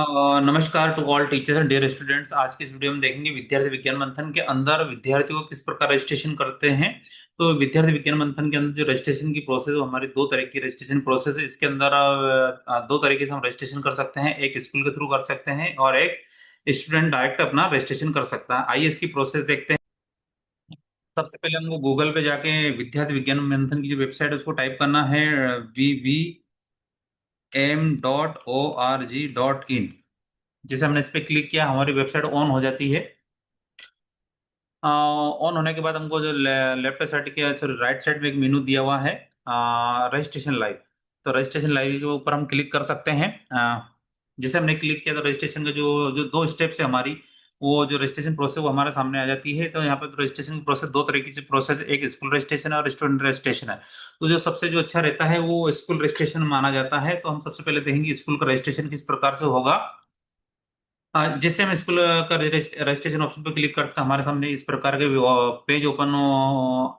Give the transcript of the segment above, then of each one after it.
नमस्कार to all teachers and dear students. आज की इस वीडियो में देखेंगे विद्यार्थी विज्ञान मंथन के अंदर विद्यार्थियों को किस प्रकार रजिस्ट्रेशन करते हैं। तो विद्यार्थी विज्ञान मंथन के अंदर जो रजिस्ट्रेशन की प्रोसेस है वो हमारी दो तरह की रजिस्ट्रेशन प्रोसेस है। इसके अंदर दो तरीके से हम रजिस्ट्रेशन कर सकते हैं, एक स्कूल के थ्रू कर सकते हैं और एक स्टूडेंट डायरेक्ट अपना रजिस्ट्रेशन कर सकता है। आइए इसकी प्रोसेस देखते हैं। सबसे पहले हमको गूगल पे जाके विद्यार्थी विज्ञान मंथन की जो वेबसाइट है उसको टाइप करना है vvm.org.in। जैसे हमने इस पे क्लिक किया हमारी वेबसाइट ऑन हो जाती है। ऑन होने के बाद हमको जो लेफ्ट साइड के सॉरी राइट साइड में एक मेनू दिया हुआ है, रजिस्ट्रेशन लाइव। तो रजिस्ट्रेशन लाइव के ऊपर हम क्लिक कर सकते हैं। जैसे हमने क्लिक किया तो रजिस्ट्रेशन का जो जो दो स्टेप्स है हमारी, वो जो रजिस्ट्रेशन प्रोसेस वो हमारे सामने आ जाती है। तो यहाँ पे रजिस्ट्रेशन की प्रोसेस दो तरीके की प्रोसेस, एक स्कूल रजिस्ट्रेशन है और स्टूडेंट रजिस्ट्रेशन है। तो जो सबसे जो अच्छा रहता है वो स्कूल रजिस्ट्रेशन माना जाता है। तो हम सबसे पहले देखेंगे स्कूल का रजिस्ट्रेशन किस प्रकार से होगा। जैसे हम स्कूल का रजिस्ट्रेशन ऑप्शन पर क्लिक करते हैं हमारे सामने इस प्रकार के पेज ओपन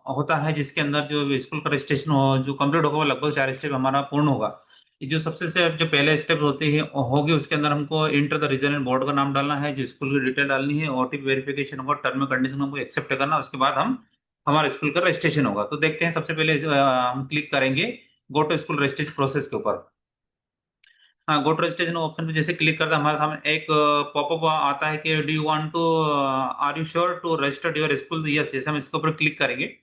होता है, जिसके अंदर जो स्कूल का रजिस्ट्रेशन जो कंप्लीट होगा वो लगभग 4 स्टेप हमारा पूर्ण होगा। ये जो सबसे से जो पहले स्टेप होती है होगी उसके अंदर हमको enter the region and board का नाम डालना है, जो स्कूल की डिटेल डालनी है, ओटीपी वेरिफिकेशन होगा, टर्म एंड कंडीशन हमको एक्सेप्ट करना, उसके बाद हम हमारे स्कूल का रजिस्ट्रेशन होगा। तो देखते हैं, सबसे पहले हम क्लिक करेंगे go to school registration process के ऊपर। हाँ, गो टू रजिस्ट्रेशन ऑप्शन पे जैसे क्लिक करते हैं हमारे सामने एक पॉपअप आता है कि do you want to are you sure to register your school. Yes, जैसे हम इसके ऊपर क्लिक करेंगे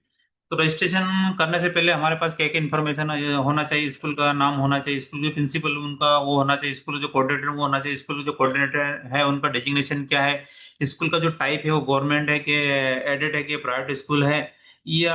तो रजिस्ट्रेशन करने से पहले हमारे पास क्या क्या इन्फॉर्मेशन होना चाहिए। स्कूल का नाम होना चाहिए, स्कूल के प्रिंसिपल उनका वो होना चाहिए, स्कूल का जो कोऑर्डिनेटर वो होना चाहिए, स्कूल का जो कोऑर्डिनेटर है उनका डेजिग्नेशन क्या है, स्कूल का जो टाइप है वो गवर्नमेंट है कि एडेड है कि प्राइवेट स्कूल है, या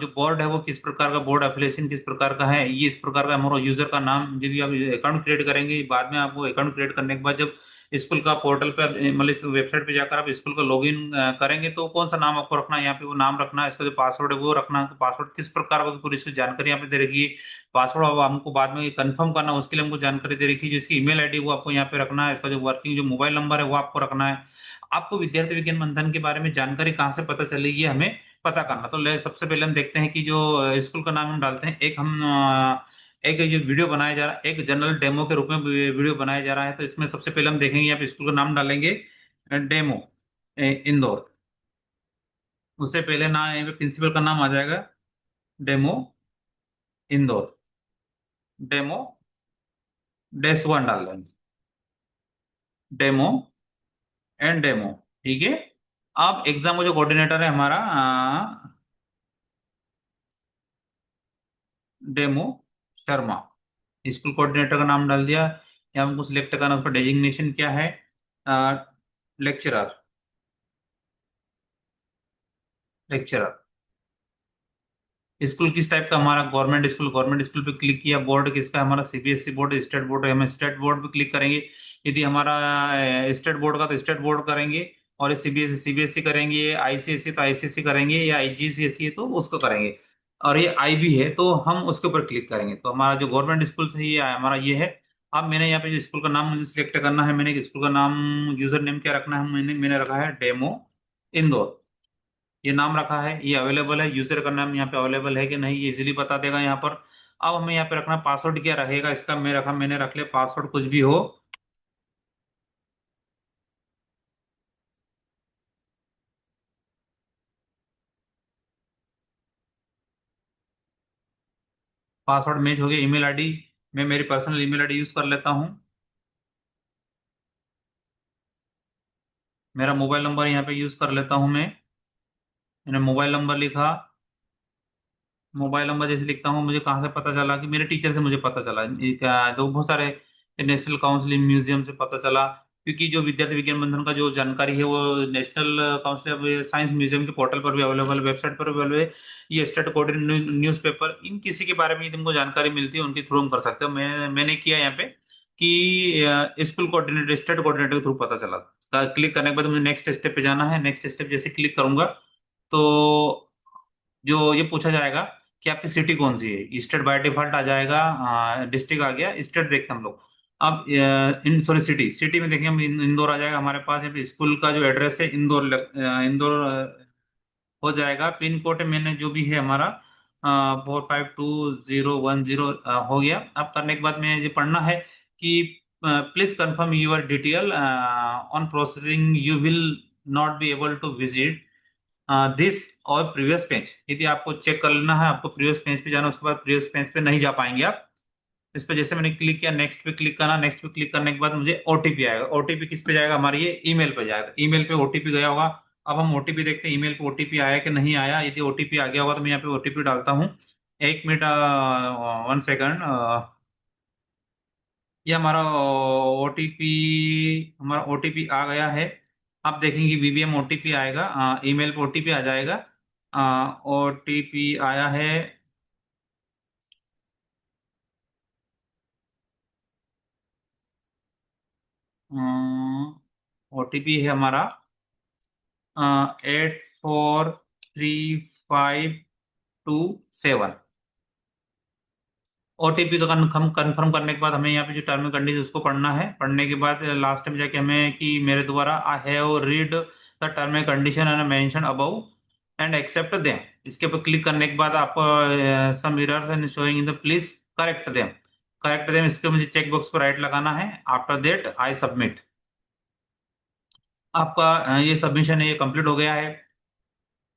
जो बोर्ड है वो किस प्रकार का बोर्ड एफिलिएशन किस प्रकार का है, ये इस प्रकार का हमारा यूजर का नाम। जब भी आप अकाउंट क्रिएट करेंगे बाद में आपको अकाउंट क्रिएट करने के बाद जब स्कूल का पोर्टल पे मतलब इस वेबसाइट पे जाकर आप स्कूल का लॉगिन करेंगे तो कौन सा नाम आपको रखना है, यहाँ पे वो नाम रखना है, इसका जो पासवर्ड है वो रखना है। तो पासवर्ड किस प्रकार का पूरी इसकी जानकारी यहाँ पे दे रखी है। पासवर्ड अब हमको बाद में कंफर्म करना है, उसके लिए हमको जानकारी दे रखी है। जो इसकी ईमेल आईडी वो आपको यहाँ पे रखना है, इसका जो वर्किंग जो मोबाइल नंबर है वो आपको रखना है। आपको विद्यार्थी विज्ञान मंथन के बारे में जानकारी कहाँ से पता चलेगी हमें पता करना। तो सबसे पहले हम देखते हैं कि जो स्कूल का नाम हम डालते हैं, एक हम एक जो वीडियो बनाया जा रहा है एक जनरल डेमो के रूप में वीडियो बनाया जा रहा है। तो इसमें सबसे पहले हम देखेंगे यहाँ पे स्कूल का नाम डालेंगे डेमो इंदौर। उससे पहले ना यहाँ पे प्रिंसिपल का नाम आ जाएगा डेमो इंदौर, डेमो -1 डाल देंगे, डेमो एंड डेमो। ठीक है। अब एग्जाम का जो कोऑर्डिनेटर है हमारा डेमो शर्मा, स्कूल कोऑर्डिनेटर का नाम डाल दिया। यहाँ हमको सिलेक्ट करना उसका डेजिग्नेशन क्या है, लेक्चरर, लेक्चरर। स्कूल किस टाइप का हमारा गवर्नमेंट स्कूल, गवर्नमेंट स्कूल पे क्लिक किया। बोर्ड किसका हमारा सीबीएसई बोर्ड स्टेट बोर्ड है, हम स्टेट बोर्ड पे क्लिक करेंगे। यदि हमारा स्टेट बोर्ड का तो स्टेट बोर्ड करेंगे, और सीबीएसई सीबीएसई करेंगे, आईसीएसई तो आईसीएसई करेंगे, या आईजीसीएसई है तो उसको करेंगे, और ये आईबी है तो हम उसके ऊपर क्लिक करेंगे। तो हमारा जो गवर्नमेंट स्कूल से ये हमारा ये है। अब मैंने यहाँ पे जो स्कूल का नाम मुझे सिलेक्ट करना है, मैंने स्कूल का नाम यूजर नेम क्या रखना है, मैंने मैंने रखा है डेमो इंदौर। ये नाम रखा है, ये अवेलेबल है, यूजर का नाम यहाँ पे अवेलेबल है कि नहीं ये इजीली बता देगा यहाँ पर। अब हमें यहाँ पे रखना पासवर्ड क्या रहेगा इसका, मैंने रख लिया पासवर्ड कुछ भी हो। पासवर्ड मैच हो गया। ईमेल आईडी मैं मेरी पर्सनल ईमेल आईडी यूज कर लेता हूँ। मेरा मोबाइल नंबर यहाँ पे यूज कर लेता हूँ मैंने मोबाइल नंबर लिखा। मोबाइल नंबर जैसे लिखता हूँ, मुझे कहाँ से पता चला कि मेरे टीचर से मुझे पता चला, तो बहुत सारे नेशनल काउंसिल म्यूजियम से पता चला। क्योंकि जो विद्यार्थी विज्ञान बंधन का जो जानकारी है वो national council of science museum के पोर्टल पर भी अवेलेबल है, वेबसाइट पर भी अवेलेबल है। ये स्टेट कोऑर्डिनेट न्यूज़पेपर, इन किसी के बारे में यदि तुमको जानकारी मिलती है उनके थ्रू हम कर सकते हो। मैंने किया यहाँ पे कि स्कूल कोऑर्डिनेटर स्टेट कोऑर्डिनेटर के थ्रू पता चला। क्लिक करने के बाद मुझे नेक्स्ट स्टेप पे जाना है। नेक्स्ट स्टेप जैसे क्लिक करूंगा तो जो ये पूछा जाएगा कि आपकी सिटी कौन सी है, स्टेट बाय डिफॉल्ट आ जाएगा, डिस्ट्रिक्ट आ गया, स्टेट देखते हैं हम लोग। अब इन सॉरी सिटी सिटी में देखेंगे हम इंदौर आ जाएगा हमारे पास। यहाँ पे स्कूल का जो एड्रेस है इंदौर इंदौर हो जाएगा। पिन कोड मैंने जो भी है हमारा 452010 हो गया। अब करने के बाद में ये पढ़ना है कि please confirm your detail on processing, you will not be able to visit this और प्रीवियस पेज। यदि आपको चेक कर लेना है, आपको प्रीवियस पेज पे जाना, उसके बाद प्रीवियस पेज पे नहीं जा पाएंगे आप। इस पे जैसे मैंने क्लिक किया, नेक्स्ट पे क्लिक करना, नेक्स्ट पे क्लिक करने के बाद मुझे ओटीपी आएगा। ओटीपी किस पे जाएगा, हमारे ये ईमेल पे जाएगा। ईमेल पे ओटीपी गया होगा। अब हम ओटीपी देखते हैं ईमेल पे ओटीपी आया कि नहीं आया। यदि ओटीपी आ गया होगा तो मैं यहाँ पे ओटीपी डालता हूँ। एक मिनट, 1 सेकंड। ये हमारा ओटीपी, हमारा ओटीपी आ गया है। आप देखेंगे वीवीएम ओटीपी आएगा, ईमेल पे ओटीपी आ जाएगा। ओटीपी आया है। ओटीपी है हमारा 843527। ओटीपी का कंफर्म कंफर्म करने के बाद हमें यहाँ पे जो टर्म एंड कंडीशन उसको पढ़ना है। पढ़ने के बाद लास्ट में जाके हमें कि मेरे द्वारा I have read the term and condition and mention above and accept them. इसके ऊपर क्लिक करने के बाद आपको some errors and showing in the, please correct them. Correct them, इसके मुझे चेक बॉक्स पर राइट लगाना है। After that I submit. आपका ये सबमिशन है, ये कंप्लीट हो गया है।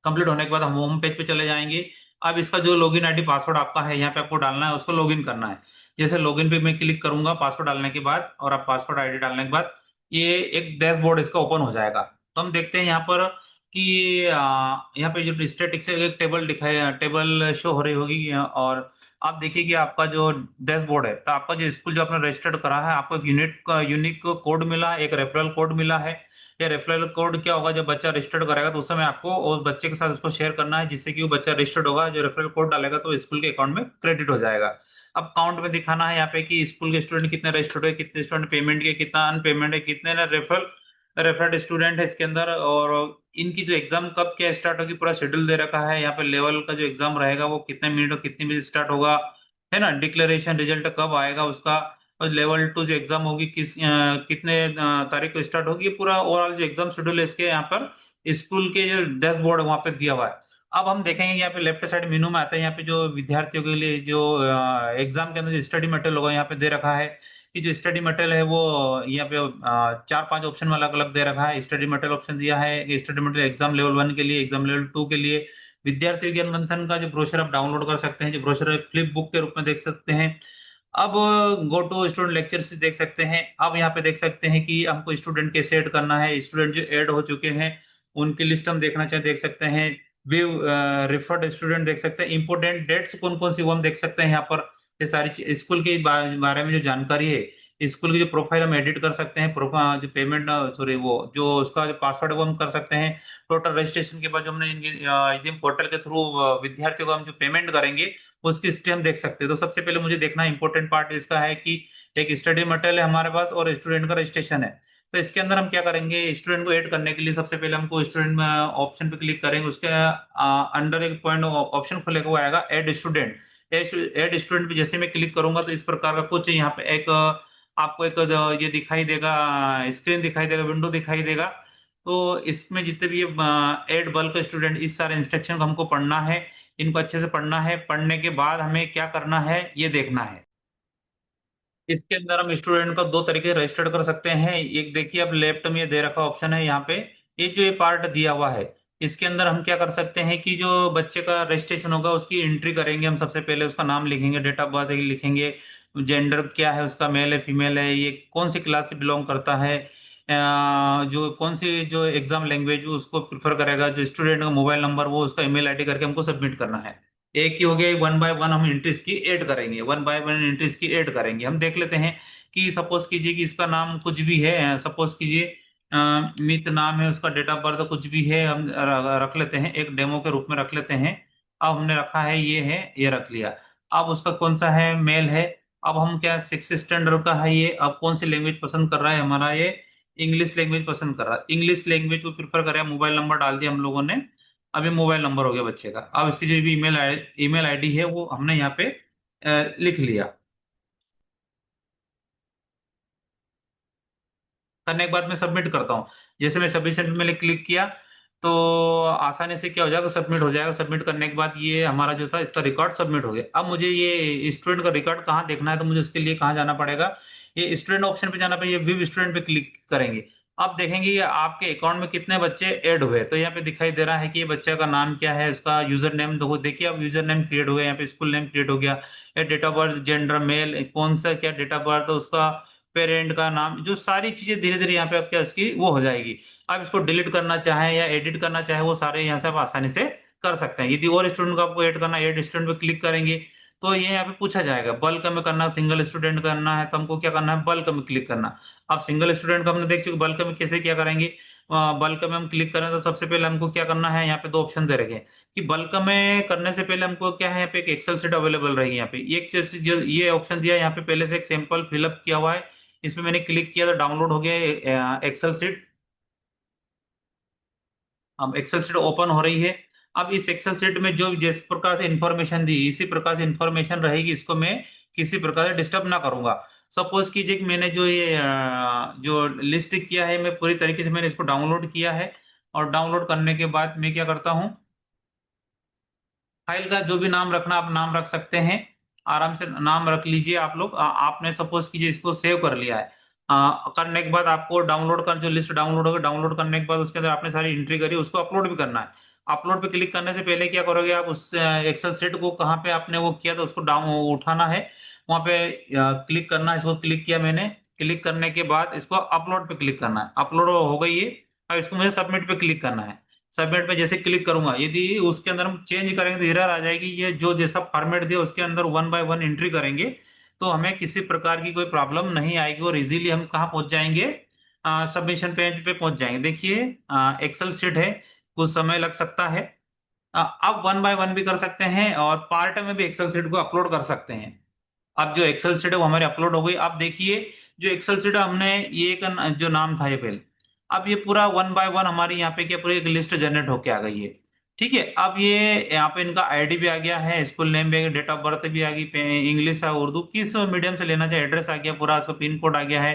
कंप्लीट होने के बाद हम होम पेज पे चले जाएंगे। अब इसका जो लॉगिन आईडी पासवर्ड आपका है यहाँ पे आपको डालना है, उसको लॉगिन करना है। जैसे लॉगिन पे मैं क्लिक करूंगा पासवर्ड डालने के बाद, और आप पासवर्ड आईडी डालने के बाद ये एक डैशबोर्ड इसका ओपन हो जाएगा। तो हम देखते हैं यहाँ पर कि यहाँ पे जो स्टैटिक से एक टेबल दिखाई, टेबल शो हो रही होगी। और आप देखिए कि आपका जो डैशबोर्ड है, तो आपका जो स्कूल जो आपने रजिस्टर्ड करा है, आपको एक यूनिक कोड मिला, एक रेफरल कोड मिला है। ये रेफरल कोड क्या होगा, जब बच्चा रजिस्टर्ड करेगा तो उस समय आपको उस बच्चे के साथ उसको शेयर करना है, जिससे कि वो बच्चा रजिस्टर्ड होगा, जो रेफरल कोड डालेगा तो स्कूल के अकाउंट में क्रेडिट हो जाएगा। अब काउंट में दिखाना है यहाँ पे कि स्कूल के स्टूडेंट कितने रजिस्टर्ड है, कितने स्टूडेंट पेमेंट किए, कितना अनपेमेंट है, कितने ना रेफरल रेफरड स्टूडेंट है इसके अंदर। और इनकी जो एग्जाम कब क्या स्टार्ट होगी पूरा शेड्यूल दे रखा है। यहाँ पे लेवल का जो एग्जाम रहेगा वो कितने मिनट और कितने बजे स्टार्ट होगा, है ना। डिक्लेरेशन रिजल्ट कब आएगा उसका, और लेवल 2 जो एग्जाम होगी कितने तारीख को स्टार्ट होगी, ये पूरा ओवरऑल जो एग्जाम शेड्यूल है इसके यहाँ पर स्कूल के जो डैशबोर्ड वहां पे दिया हुआ है। अब हम देखेंगे यहाँ पे लेफ्ट साइड मेनू में आता है, यहाँ पे जो विद्यार्थियों के लिए जो एग्जाम के अंदर जो स्टडी मटेरियल होगा यहाँ पे दे रखा है। कि जो स्टडी मटेरियल है वो यहाँ पे 4-5 ऑप्शन में अलग अलग दे रखा है। स्टडी मटेरियल ऑप्शन दिया है, स्टडी मटेरियल एग्जाम लेवल 1 के लिए, एग्जाम लेवल 2 के लिए। विद्यार्थी ज्ञान मंथन का जो ब्रोशर आप डाउनलोड कर सकते हैं, जो ब्रोशर फ्लिप बुक के रूप में देख सकते हैं। अब गो टू स्टूडेंट लेक्चर से देख सकते हैं। अब यहाँ पे देख सकते हैं कि हमको स्टूडेंट कैसे ऐड करना है। स्टूडेंट जो ऐड हो चुके हैं उनकी लिस्ट हम देखना चाहे देख सकते हैं। व्यू रेफर्ड स्टूडेंट देख सकते हैं। इंपोर्टेंट डेट्स कौन कौन सी वो हम देख सकते हैं यहाँ पर। ये सारी स्कूल के बारे में जो जानकारी है, स्कूल की जो प्रोफाइल हम एडिट कर सकते हैं। जो पेमेंट, सॉरी, वो जो उसका जो पासवर्ड है वो हम कर सकते हैं। टोटल रजिस्ट्रेशन के बाद जो हमने यदि पोर्टल के थ्रू विद्यार्थियों को हम जो पेमेंट करेंगे उसकी हिस्ट्री हम देख सकते हैं। तो सबसे पहले मुझे देखना इंपॉर्टेंट पार्ट इसका है कि एक स्टडी मटेरियल है हमारे पास और स्टूडेंट का रजिस्ट्रेशन है। तो इसके अंदर हम क्या करेंगे, स्टूडेंट को ऐड करने के लिए सबसे पहले हमको स्टूडेंट में ऑप्शन पे क्लिक करेंगे। उसके अंडर एक पॉइंट ऑप्शन खुलेगा, वो आएगा ऐड स्टूडेंट। ऐड स्टूडेंट पे जैसे मैं क्लिक करूंगा तो इस प्रकार का कुछ यहाँ पे एक आपको एक ये दिखाई देगा, स्क्रीन दिखाई देगा, विंडो दिखाई देगा। तो इसमें जितने भी ऐड बल्क स्टूडेंट, इस सारे इंस्ट्रक्शन को हमको पढ़ना है। इनको अच्छे से पढ़ना है। पढ़ने के बाद हमें क्या करना है ये देखना है। इसके अंदर हम स्टूडेंट को दो तरीके रजिस्टर्ड कर सकते हैं। एक देखिए, अब लेफ्ट में ये दे रखा ऑप्शन है यहाँ पे, ये जो ये पार्ट दिया हुआ है, इसके अंदर हम क्या कर सकते हैं कि जो बच्चे का रजिस्ट्रेशन होगा उसकी एंट्री करेंगे। हम सबसे पहले उसका नाम लिखेंगे, डेट ऑफ बर्थ लिखेंगे, जेंडर क्या है उसका, मेल है फीमेल है, ये कौन सी क्लास से बिलोंग करता है, जो कौन सी जो एग्जाम लैंग्वेज उसको प्रिफर करेगा, जो स्टूडेंट का मोबाइल नंबर, वो उसका ईमेल आईडी करके हमको सबमिट करना है। एक ही हो गया। 1 बाय 1 हम एंट्रीज की ऐड करेंगे, 1 बाय 1 एंट्रीज की ऐड करेंगे। हम देख लेते हैं कि सपोज कीजिए कि इसका नाम कुछ भी है, सपोज कीजिए मित नाम है, उसका डेट ऑफ बर्थ कुछ भी है, हम रख लेते हैं, एक डेमो के रूप में रख लेते हैं। अब हमने रखा है, ये है, ये रख लिया। अब उसका कौन सा है, मेल है। अब हम क्या, 6 स्टैंडर्ड का है ये। अब कौन सी लैंग्वेज पसंद कर रहा है हमारा ये, इंग्लिश लैंग्वेज पसंद कर रहा है। इंग्लिश लैंग्वेज को प्रिफर करें। मोबाइल नंबर डाल दिया हम लोगों ने। अभी मोबाइल नंबर हो गया बच्चे का। अब इसकी जो भी ईमेल आईडी है वो हमने यहाँ पे लिख लिया। करने के बाद मैं सबमिट करता हूँ। जैसे मैं सबमिशन में क्लिक किया तो आसानी से क्या हो जाएगा, सबमिट हो जाएगा। सबमिट करने के बाद ये हमारा जो था इसका रिकॉर्ड सबमिट हो गया। अब मुझे ये स्टूडेंट का रिकॉर्ड कहाँ देखना है, तो मुझे उसके लिए कहाँ जाना पड़ेगा, ये स्टूडेंट ऑप्शन पे जाना पे ये व्यू स्टूडेंट पे क्लिक करेंगे। अब देखेंगे ये आपके अकाउंट में कितने बच्चे ऐड हुए। तो यहाँ पे दिखाई दे रहा है कि ये बच्चे का नाम क्या है, उसका यूजर नेम देखो, देखिए अब यूजर नेम क्रिएट हो गया, यहाँ पे स्कूल नेम क्रिएट हो गया, date of birth, gender male, कौन सा क्या डेट ऑफ बर्थ, उसका पेरेंट का नाम, जो सारी चीजें धीरे धीरे यहाँ पे आपके उसकी वो हो जाएगी। आप इसको डिलीट करना चाहें या एडिट करना चाहें, वो सारे यहाँ से आप आसानी से कर सकते हैं। यदि और स्टूडेंट को आपको ऐड करना है, ऐड स्टूडेंट पे क्लिक करेंगे तो ये यहाँ पे पूछा जाएगा बल्क में करना, सिंगल स्टूडेंट करना है तो हमको क्या करना है, बल्क में क्लिक करना। अब सिंगल स्टूडेंट का हमने देख चुके, बल्क में कैसे क्या करेंगे। बल्क में हम क्लिक करें तो सबसे पहले हमको क्या करना है, यहाँ पे दो ऑप्शन दे रखे हैं कि बल्क में करने से पहले हमको क्या है, यहाँ पे एक एक्सेल शीट अवेलेबल रहेगी। यहाँ पे एक जो ये ऑप्शन दिया है, यहाँ पे पहले से एक सैंपल फिलअप किया हुआ है, इस पे मैंने क्लिक किया तो डाउनलोड हो गया एक्सेल शीट। अब एक्सेल शीट ओपन हो रही है। अब इस एक्सेल शीट में जो जिस प्रकार से इंफॉर्मेशन दी इसी प्रकार से इंफॉर्मेशन रहेगी, इसको मैं किसी प्रकार से डिस्टर्ब ना करूंगा। सपोज कीजिए कि मैंने जो ये जो लिस्ट किया है, मैं पूरी तरीके से मैंने इसको डाउनलोड किया है, और डाउनलोड करने के बाद मैं क्या करता हूँ, फाइल का जो भी नाम रखना आप नाम रख सकते हैं, आराम से नाम रख लीजिए आप लोग। आपने सपोज कीजिए इसको सेव कर लिया है। करने के बाद आपको डाउनलोड कर, जो लिस्ट डाउनलोड होगा, डाउनलोड करने के बाद उसके अंदर आपने सारी एंट्री करी, उसको अपलोड भी करना है। अपलोड पे क्लिक करने से पहले क्या करोगे आप, उस एक्सेल शीट को कहाँ पे आपने वो किया था उसको डाउन उठाना है, वहां पे क्लिक करना है। इसको क्लिक किया मैंने, क्लिक करने के बाद इसको अपलोड पे क्लिक करना है, अपलोड हो गई है। अब इसको मुझे सबमिट पे क्लिक करना है। सबमिट पे जैसे क्लिक करूंगा, यदि उसके अंदर हम चेंज करेंगे तो एरर आ जाएगी। ये जो जैसा फॉर्मेट दिया उसके अंदर वन बाय वन एंट्री करेंगे तो हमें किसी प्रकार की कोई प्रॉब्लम नहीं आएगी, और इजीली हम कहाँ पहुंच जाएंगे, सबमिशन पेज पे पहुंच जाएंगे। देखिए एक्सेल शीट है, कुछ समय लग सकता है। अब वन बाय वन भी कर सकते हैं और पार्ट में भी एक्सेल शीट को अपलोड कर सकते हैं। अब जो एक्सेल शीट है वो हमारे अपलोड हो गई। अब देखिए जो एक्सेल शीट हमने ये एक जो नाम था ये पहले, अब ये पूरा वन बाय वन हमारी यहाँ पे क्या पूरी एक लिस्ट जनरेट होके आ गई है। ठीक है, अब ये यहाँ पे इनका आईडी भी आ गया है, स्कूल नेम भी आ गया, डेट ऑफ बर्थ भी आ गई, इंग्लिश है उर्दू किस मीडियम से लेना चाहिए, एड्रेस आ गया पूरा, उसका पिन कोड आ गया है।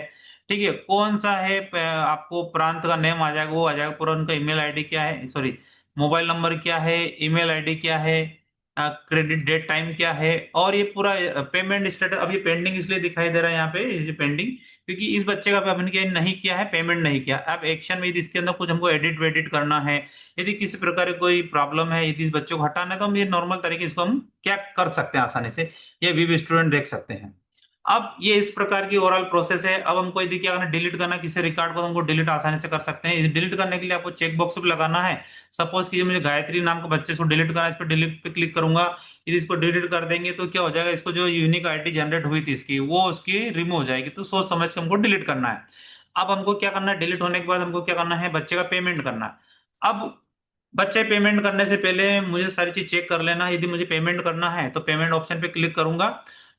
ठीक है, कौन सा है आपको प्रांत का नेम आ जाएगा, वो आ जाएगा पूरा। उनका ईमेल आईडी क्या है, सॉरी मोबाइल नंबर क्या है, ईमेल आईडी क्या है, क्रेडिट डेट टाइम क्या है, और ये पूरा पेमेंट स्टेटस। अब ये पेंडिंग इसलिए दिखाई दे रहा है यहाँ पे, ये पेंडिंग क्योंकि इस बच्चे का हमने क्या नहीं किया है, पेमेंट नहीं किया। अब एक्शन में यदि इसके अंदर कुछ हमको एडिट वेडिट करना है, यदि किसी प्रकार की कोई प्रॉब्लम है, यदि इस बच्चे को हटाना है तो हम ये नॉर्मल तरीके इसको हम क्या कर सकते हैं, आसानी से ये वी स्टूडेंट देख सकते हैं। अब ये इस प्रकार की ओवरऑल प्रोसेस है। अब हमको यदि क्या करना, डिलीट करना किसी रिकॉर्ड को, तो हमको डिलीट आसानी से कर सकते हैं। डिलीट करने के लिए आपको चेक बॉक्स भी लगाना है। सपोज कीजिए मुझे गायत्री नाम के बच्चे को डिलीट करना है, इस पर डिलीट पे क्लिक करूंगा। यदि इसको डिलीट कर देंगे तो क्या हो जाएगा, इसको जो यूनिक आईडी जनरेट हुई थी इसकी वो उसकी रिमूव हो जाएगी। तो सोच समझ के हमको डिलीट करना है। अब हमको क्या करना है, डिलीट होने के बाद हमको क्या करना है, बच्चे का पेमेंट करना है। अब बच्चे पेमेंट करने से पहले मुझे सारी चीज चेक कर लेना है। यदि मुझे पेमेंट करना है तो पेमेंट ऑप्शन पे क्लिक करूंगा।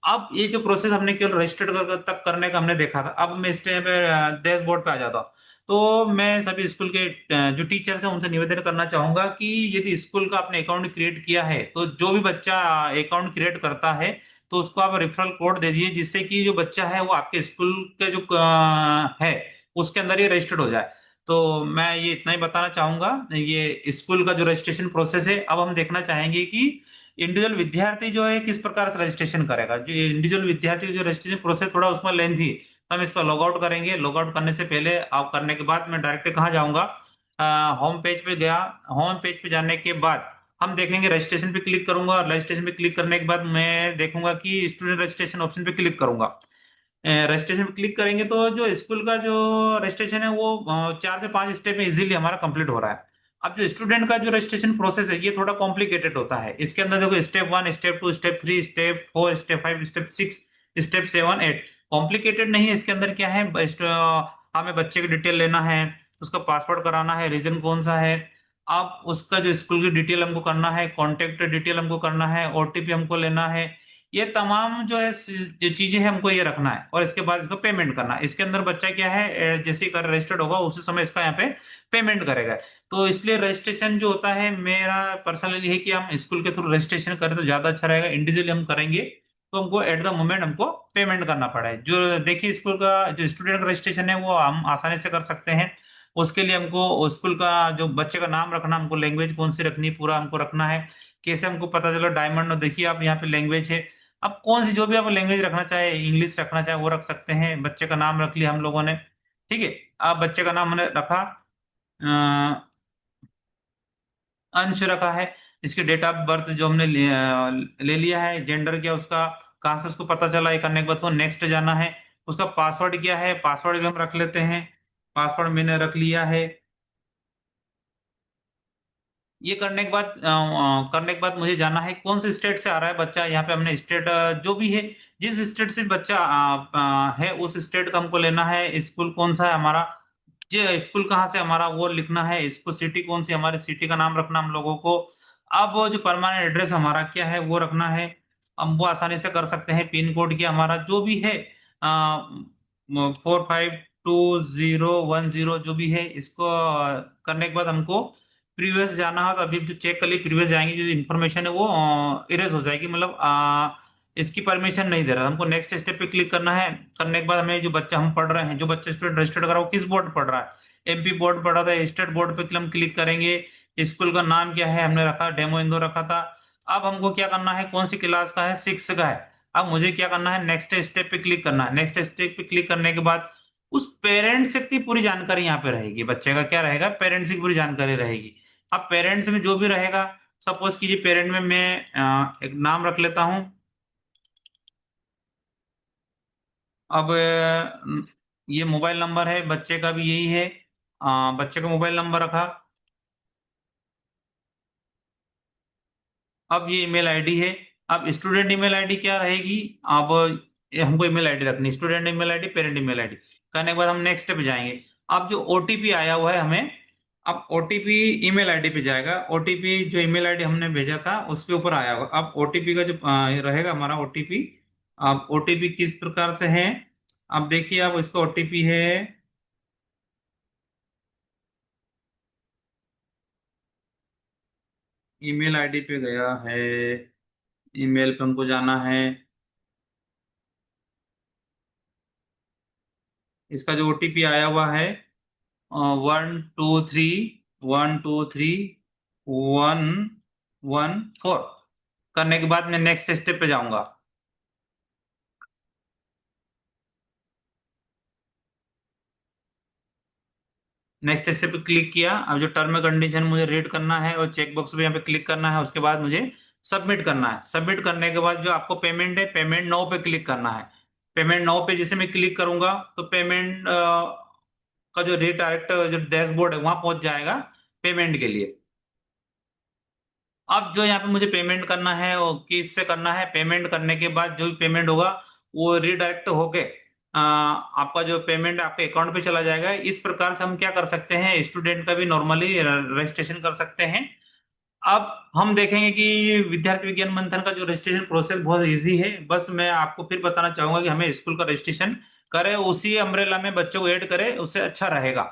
अब ये जो प्रोसेस हमने केवल रजिस्टर्ड तक करने का हमने देखा था, अब मैं इस टाइम पे डैशबोर्ड पे आ जाता हूँ। तो मैं सभी स्कूल के जो टीचर्स हैं उनसे निवेदन करना चाहूंगा कि यदि स्कूल का आपने अकाउंट क्रिएट किया है तो जो भी बच्चा अकाउंट क्रिएट करता है तो उसको आप रेफरल कोड दे दीजिए, जिससे कि जो बच्चा है वो आपके स्कूल के जो है उसके अंदर ये रजिस्टर्ड हो जाए। तो मैं ये इतना ही बताना चाहूंगा, ये स्कूल का जो रजिस्ट्रेशन प्रोसेस है। अब हम देखना चाहेंगे कि इंडिविजुअल विद्यार्थी जो है किस प्रकार से रजिस्ट्रेशन करेगा। जो इंडिविजुअल विद्यार्थी जो रजिस्ट्रेशन प्रोसेस थोड़ा उसमें लेंथी, तो हम इसको लॉग आउट करेंगे। लॉग आउट करने से पहले आप करने के बाद मैं डायरेक्ट कहाँ जाऊंगा, होम पेज पे गया। होम पेज पे जाने के बाद हम देखेंगे रजिस्ट्रेशन पे क्लिक करूंगा, और रजिस्ट्रेशन पे क्लिक करने के बाद मैं देखूंगा कि स्टूडेंट रजिस्ट्रेशन ऑप्शन पे क्लिक करूंगा। रजिस्ट्रेशन पे क्लिक करेंगे तो जो स्कूल का जो रजिस्ट्रेशन है वो 4 से 5 स्टेप में इजीली हमारा कंप्लीट हो रहा है। अब जो स्टूडेंट का जो रजिस्ट्रेशन प्रोसेस है ये थोड़ा कॉम्प्लिकेटेड होता है। इसके अंदर देखो step 1, step 2, step 3, step 4, step 5, step 6, step 7, 8। Complicated नहीं है। इसके अंदर क्या है, हमें बच्चे की डिटेल लेना है, उसका पासवर्ड कराना है, रीजन कौन सा है, अब उसका जो स्कूल की डिटेल हमको करना है, कॉन्टेक्ट डिटेल हमको करना है, ओटीपी हमको लेना है। ये तमाम जो है जो चीजें हैं हमको ये रखना है, और इसके बाद इसको पेमेंट करना है। इसके अंदर बच्चा क्या है जैसे ही कर रजिस्टर्ड होगा उसी समय इसका यहाँ पे पेमेंट करेगा। तो इसलिए रजिस्ट्रेशन जो होता है मेरा पर्सनली है कि हम स्कूल के थ्रू रजिस्ट्रेशन करें तो ज्यादा अच्छा रहेगा। इंडिविजुअली हम करेंगे तो हमको एट द मोमेंट हमको पेमेंट करना पड़ा है। जो देखिए स्कूल का जो स्टूडेंट का रजिस्ट्रेशन है वो हम आसानी से कर सकते हैं। उसके लिए हमको स्कूल का जो बच्चे का नाम रखना, हमको लैंग्वेज कौन सी रखनी है पूरा हमको रखना है। कैसे हमको पता चला डायमंड, देखिए आप यहाँ पे लैंग्वेज है, अब कौन सी जो भी आप लैंग्वेज रखना चाहे, इंग्लिश रखना चाहे वो रख सकते हैं। बच्चे का नाम रख लिया हम लोगों ने, ठीक है। अब बच्चे का नाम हमने रखा, अंश रखा है। इसकी डेट ऑफ बर्थ जो हमने ले लिया है, जेंडर क्या उसका, कहाँ से उसको पता चला, ये करने के बाद वो नेक्स्ट जाना है। उसका पासवर्ड क्या है, पासवर्ड भी हम रख लेते हैं। पासवर्ड मैंने रख लिया है। ये करने के बाद मुझे जाना है कौन से स्टेट से आ रहा है बच्चा। यहाँ पे हमने स्टेट जो भी है, जिस स्टेट से बच्चा है उस स्टेट का हमको लेना है। स्कूल कौन सा है हमारा, ये स्कूल कहाँ से हमारा वो लिखना है। इसको सिटी कौन सी, हमारी सिटी का नाम रखना हम लोगों को। अब वो जो परमानेंट एड्रेस हमारा क्या है वो रखना है। हम वो आसानी से कर सकते हैं। पिन कोड क्या हमारा जो भी है, 452010 जो भी है, इसको करने के बाद हमको प्रीवियस जाना है। तो अभी जो चेक कर ली, प्रीवियस जाएंगे, जो इन्फॉर्मेशन है वो इरेज हो जाएगी, मतलब इसकी परमिशन नहीं दे रहा। हमको नेक्स्ट स्टेप पे क्लिक करना है। करने के बाद हमें जो बच्चा हम पढ़ रहे हैं, जो बच्चा स्टूडेंट रजिस्टर्ड करा वो किस बोर्ड पढ़ रहा है, एमपी बोर्ड पढ़ रहा था, स्टेट बोर्ड पे हम क्लिक करेंगे। स्कूल का नाम क्या है, हमने रखा डेमो इंदौर रखा था। अब हमको क्या करना है, कौन सी क्लास का है, 6 का है। अब मुझे क्या करना है, नेक्स्ट स्टेप पे क्लिक करना है। नेक्स्ट स्टेप पे क्लिक करने के बाद उस पेरेंट्स की पूरी जानकारी यहाँ पे रहेगी। बच्चे का क्या रहेगा, पेरेंट्स की पूरी जानकारी रहेगी। अब पेरेंट्स में जो भी रहेगा, सपोज कीजिए पेरेंट में मैं एक नाम रख लेता हूँ। अब ये मोबाइल नंबर है, बच्चे का भी यही है। बच्चे का मोबाइल नंबर रखा। अब ये ईमेल आईडी है। अब स्टूडेंट ईमेल आईडी क्या रहेगी। अब ये हमको ईमेल आईडी रखनी, student email ID, parent email ID. करने के बाद हम नेक्स्ट पे जाएंगे। अब जो ओटीपी आया हुआ है हमें, अब ओटीपी ईमेल आईडी पे जाएगा। ओटीपी जो ईमेल आईडी हमने भेजा था उस पे ऊपर आया होगा। अब ओटीपी का जो रहेगा हमारा ओटीपी, अब ओटीपी किस प्रकार से है। अब देखिए, अब इसका ओटीपी है, ईमेल आईडी पे गया है, ईमेल पे हमको जाना है। इसका जो ओटीपी आया हुआ है, 123, 123 114। करने के बाद मैं नेक्स्ट स्टेप पे जाऊंगा। नेक्स्ट स्टेप पे क्लिक किया। अब जो टर्म कंडीशन मुझे रीड करना है और चेक बॉक्स पे यहाँ पे क्लिक करना है। उसके बाद मुझे सबमिट करना है। सबमिट करने के बाद जो आपको पेमेंट है, पेमेंट नाउ पे क्लिक करना है। पेमेंट नाउ पे जैसे मैं क्लिक करूंगा तो पेमेंट का जो रिडायरेक्ट जो डैशबोर्ड है वहां पहुंच जाएगा पेमेंट के लिए। अब जो यहाँ पे मुझे पेमेंट करना है वो किससे करना है, पेमेंट करने के बाद जो भी पेमेंट होगा वो रिडायरेक्ट होके आपका जो पेमेंट आपके अकाउंट पे चला जाएगा। इस प्रकार से हम क्या कर सकते हैं, स्टूडेंट का भी नॉर्मली रजिस्ट्रेशन कर सकते हैं। अब हम देखेंगे कि विद्यार्थी विज्ञान मंथन का जो रजिस्ट्रेशन प्रोसेस बहुत इजी है। बस मैं आपको फिर बताना चाहूंगा कि हमें स्कूल का रजिस्ट्रेशन करें, उसी अम्ब्रेला में बच्चों को ऐड करें, उससे अच्छा रहेगा।